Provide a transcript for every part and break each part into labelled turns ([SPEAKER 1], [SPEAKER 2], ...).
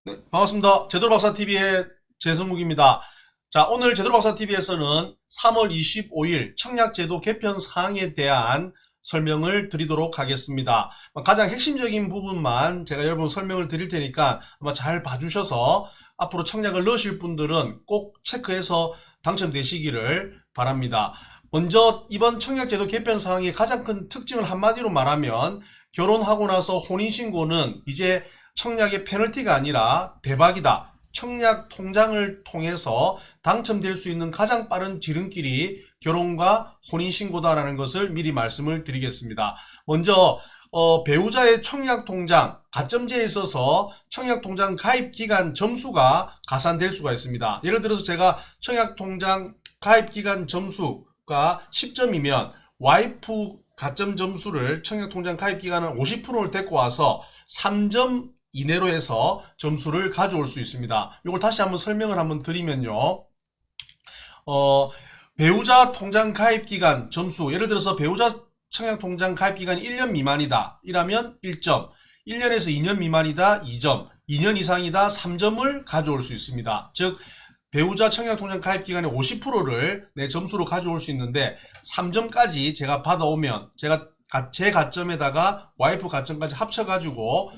[SPEAKER 1] 네, 반갑습니다. 제대로박사TV의 재성욱입니다. 자, 오늘 제대로박사TV에서는 3월 25일 청약제도 개편 사항에 대한 설명을 드리도록 하겠습니다. 가장 핵심적인 부분만 제가 여러분 설명을 드릴 테니까 아마 잘 봐주셔서 앞으로 청약을 넣으실 분들은 꼭 체크해서 당첨되시기를 바랍니다. 먼저 이번 청약제도 개편 사항의 가장 큰 특징을 한마디로 말하면 결혼하고 나서 혼인신고는 이제 청약의 페널티가 아니라 대박이다. 청약 통장을 통해서 당첨될 수 있는 가장 빠른 지름길이 결혼과 혼인신고다라는 것을 미리 말씀을 드리겠습니다. 먼저 배우자의 청약통장 가점제에 있어서 청약통장 가입기간 점수가 가산될 수가 있습니다. 예를 들어서 제가 청약통장 가입기간 점수가 10점이면 와이프 가점 점수를 청약통장 가입기간은 50%를 데리고 와서 3점 이내로 해서 점수를 가져올 수 있습니다. 이걸 다시 한번 설명을 한번 드리면요. 배우자 통장 가입기간 점수, 예를 들어서 배우자 청약통장 가입기간이 1년 미만이다. 이라면 1점, 1년에서 2년 미만이다. 2점, 2년 이상이다. 3점을 가져올 수 있습니다. 즉 배우자 청약통장 가입기간의 50%를 내 점수로 가져올 수 있는데 3점까지 제가 받아오면 제 가점에다가 와이프 가점까지 합쳐가지고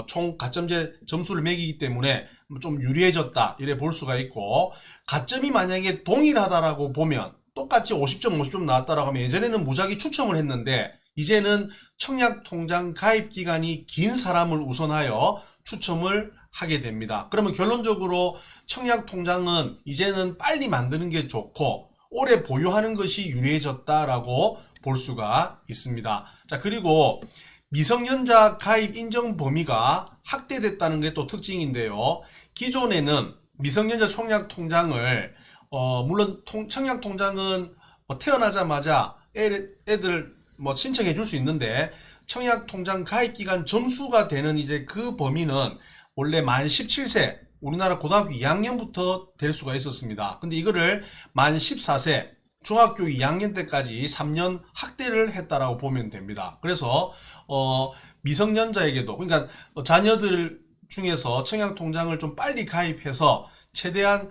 [SPEAKER 1] 총 가점제 점수를 매기기 때문에 좀 유리해졌다 이래 볼 수가 있고, 가점이 만약에 동일하다라고 보면 똑같이 50점 나왔다라고 하면 예전에는 무작위 추첨을 했는데 이제는 청약통장 가입기간이 긴 사람을 우선하여 추첨을 하게 됩니다. 그러면 결론적으로 청약통장은 이제는 빨리 만드는 게 좋고 오래 보유하는 것이 유리해졌다라고 볼 수가 있습니다. 자, 그리고 미성년자 가입 인정 범위가 확대됐다는 게 또 특징인데요. 기존에는 미성년자 청약통장을 물론 청약통장은 태어나자마자 애들 신청해 줄 수 있는데 청약통장 가입기간 점수가 되는 이제 그 범위는 원래 만 17세 우리나라 고등학교 2학년부터 될 수가 있었습니다. 근데 이거를 만 14세 중학교 2학년 때까지 3년 확대를 했다라고 보면 됩니다. 그래서 미성년자에게도, 그러니까 자녀들 중에서 청약통장을 좀 빨리 가입해서 최대한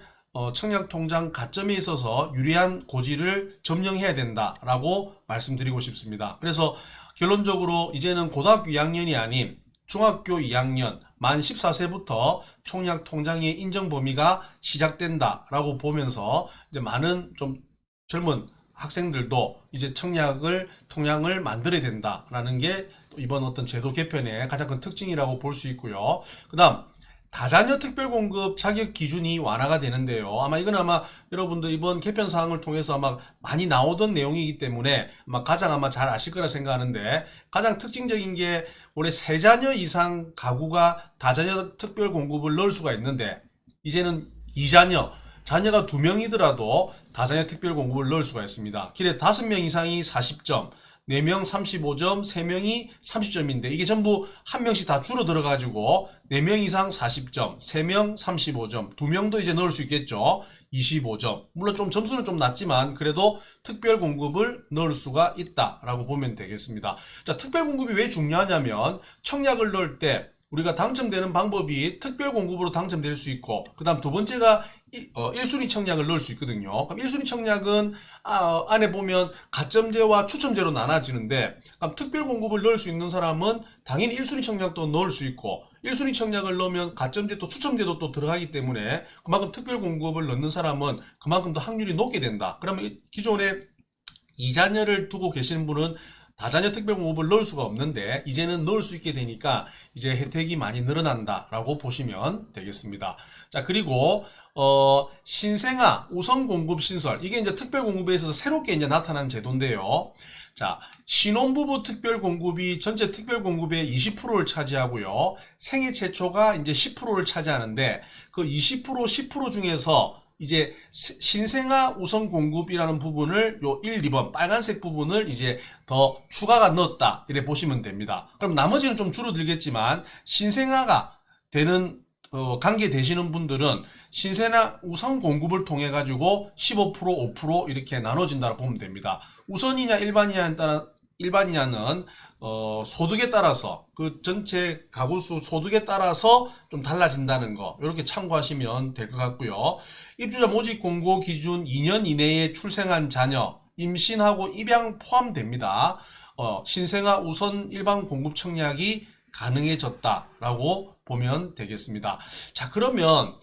[SPEAKER 1] 청약통장 가점에 있어서 유리한 고지를 점령해야 된다라고 말씀드리고 싶습니다. 그래서 결론적으로 이제는 고등학교 2학년이 아닌 중학교 2학년 만 14세부터 청약통장의 인정 범위가 시작된다라고 보면서 이제 많은 좀 젊은 학생들도 이제 통장을 만들어야 된다라는 게 이번 어떤 제도 개편의 가장 큰 특징이라고 볼 수 있고요. 그 다음 다자녀 특별공급 자격 기준이 완화가 되는데요. 아마 이건 여러분들 이번 개편 사항을 통해서 아마 많이 나오던 내용이기 때문에 가장 잘 아실 거라 생각하는데, 가장 특징적인 게 원래 3자녀 이상 가구가 다자녀 특별공급을 넣을 수가 있는데 이제는 2자녀 자녀가 2명이더라도 다자녀 특별공급을 넣을 수가 있습니다. 길에 5명 이상이 40점, 4명 35점, 3명이 30점인데 이게 전부 한 명씩 다 줄어들어가지고 4명 이상 40점, 3명 35점, 2명도 이제 넣을 수 있겠죠. 25점. 물론 좀 점수는 좀 낮지만 그래도 특별공급을 넣을 수가 있다라고 보면 되겠습니다. 자, 특별공급이 왜 중요하냐면 청약을 넣을 때 우리가 당첨되는 방법이 특별공급으로 당첨될 수 있고, 그 다음 두 번째가 1순위 청약을 넣을 수 있거든요. 그럼 1순위 청약은 안에 보면 가점제와 추첨제로 나눠지는데, 그럼 특별공급을 넣을 수 있는 사람은 당연히 1순위 청약도 넣을 수 있고, 1순위 청약을 넣으면 가점제 또 추첨제도 또 들어가기 때문에 그만큼 특별공급을 넣는 사람은 그만큼 더 확률이 높게 된다. 그러면 기존에 2자녀를 두고 계시는 분은 다자녀 특별공급을 넣을 수가 없는데 이제는 넣을 수 있게 되니까 이제 혜택이 많이 늘어난다라고 보시면 되겠습니다. 자, 그리고 신생아 우선 공급 신설, 이게 이제 특별공급에 있어서 새롭게 이제 나타난 제도인데요. 자, 신혼부부 특별공급이 전체 특별공급의 20%를 차지하고요. 생애 최초가 이제 10%를 차지하는데 그 20%, 10% 중에서 이제 신생아 우선 공급이라는 부분을 요 1, 2번 빨간색 부분을 이제 더 추가가 넣었다 이래 보시면 됩니다. 그럼 나머지는 좀 줄어들겠지만 신생아가 되는 관계 되시는 분들은 신생아 우선 공급을 통해 가지고 15%, 5% 이렇게 나눠진다고 보면 됩니다. 우선이냐 일반이냐에 따라 일반이냐는 소득에 따라서 그 전체 가구수 소득에 따라서 좀 달라진다는 거 이렇게 참고하시면 될 것 같고요. 입주자 모집 공고 기준 2년 이내에 출생한 자녀, 임신하고 입양 포함됩니다. 신생아 우선 일반 공급 청약이 가능해졌다라고 보면 되겠습니다. 자, 그러면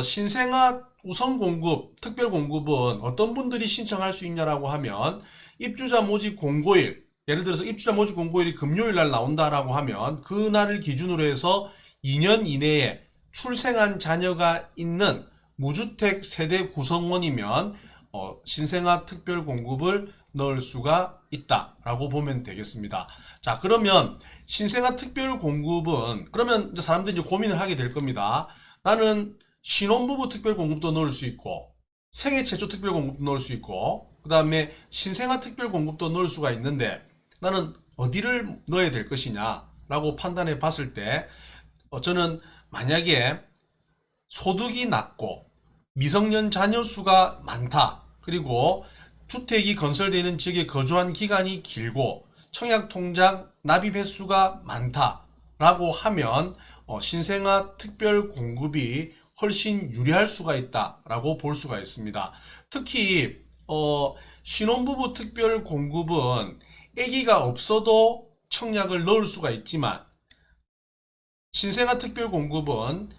[SPEAKER 1] 신생아 우선 공급, 특별 공급은 어떤 분들이 신청할 수 있냐라고 하면 입주자 모집 공고일, 예를 들어서 입주자 모집 공고일이 금요일 날 나온다라고 하면 그 날을 기준으로 해서 2년 이내에 출생한 자녀가 있는 무주택 세대 구성원이면 신생아 특별 공급을 넣을 수가 있다라고 보면 되겠습니다. 자, 그러면 신생아 특별 공급은 그러면 이제 사람들이 이제 고민을 하게 될 겁니다. 나는 신혼부부 특별 공급도 넣을 수 있고 생애 최초 특별 공급도 넣을 수 있고 그 다음에 신생아 특별 공급도 넣을 수가 있는데 나는 어디를 넣어야 될 것이냐 라고 판단해 봤을 때 저는 만약에 소득이 낮고 미성년 자녀 수가 많다, 그리고 주택이 건설되는 지역에 거주한 기간이 길고 청약통장 납입 횟수가 많다 라고 하면 신생아 특별 공급이 훨씬 유리할 수가 있다 라고 볼 수가 있습니다. 특히 신혼부부 특별 공급은 아기가 없어도 청약을 넣을 수가 있지만 신생아 특별 공급은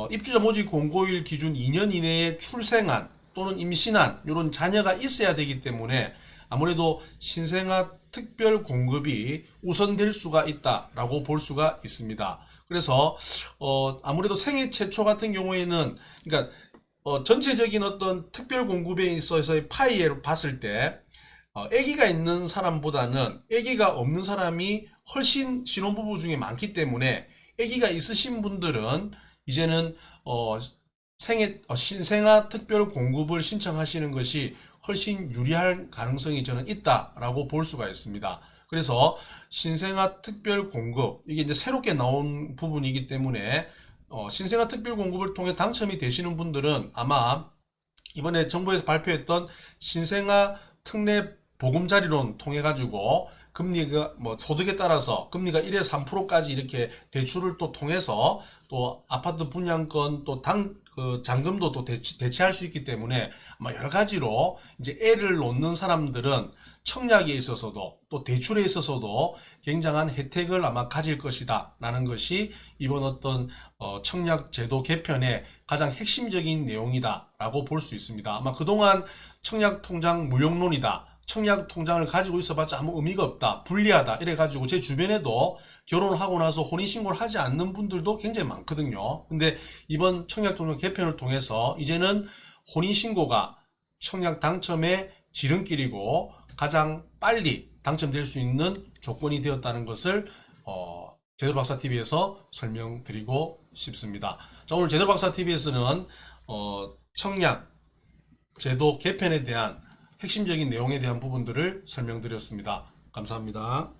[SPEAKER 1] 입주자 모집 공고일 기준 2년 이내에 출생한 또는 임신한 이런 자녀가 있어야 되기 때문에 아무래도 신생아 특별 공급이 우선될 수가 있다라고 볼 수가 있습니다. 그래서 아무래도 생애 최초 같은 경우에는 그러니까 전체적인 어떤 특별 공급에 있어서의 파이를 봤을 때 아기가 있는 사람보다는 아기가 없는 사람이 훨씬 신혼부부 중에 많기 때문에 아기가 있으신 분들은 이제는 신생아 특별 공급을 신청하시는 것이 훨씬 유리할 가능성이 저는 있다라고 볼 수가 있습니다. 그래서 신생아 특별 공급, 이게 이제 새롭게 나온 부분이기 때문에 신생아 특별 공급을 통해 당첨이 되시는 분들은 아마 이번에 정부에서 발표했던 신생아 특례 보금자리론 통해 가지고 금리가 소득에 따라서 금리가 1에서 3%까지 이렇게 대출을 또 통해서 또 아파트 분양권 또 잔금도 또 대체할 수 있기 때문에 아마 여러 가지로 이제 애를 놓는 사람들은 청약에 있어서도 또 대출에 있어서도 굉장한 혜택을 아마 가질 것이다 라는 것이 이번 어떤 청약 제도 개편의 가장 핵심적인 내용이다 라고 볼 수 있습니다. 아마 그동안 청약 통장 무용론이다, 청약 통장을 가지고 있어봤자 아무 의미가 없다, 불리하다 이래가지고 제 주변에도 결혼을 하고 나서 혼인신고를 하지 않는 분들도 굉장히 많거든요. 근데 이번 청약 통장 개편을 통해서 이제는 혼인신고가 청약 당첨의 지름길이고 가장 빨리 당첨될 수 있는 조건이 되었다는 것을 제대로박사TV에서 설명드리고 싶습니다. 자, 오늘 제대로박사TV에서는 청약 제도 개편에 대한 핵심적인 내용에 대한 부분들을 설명드렸습니다. 감사합니다.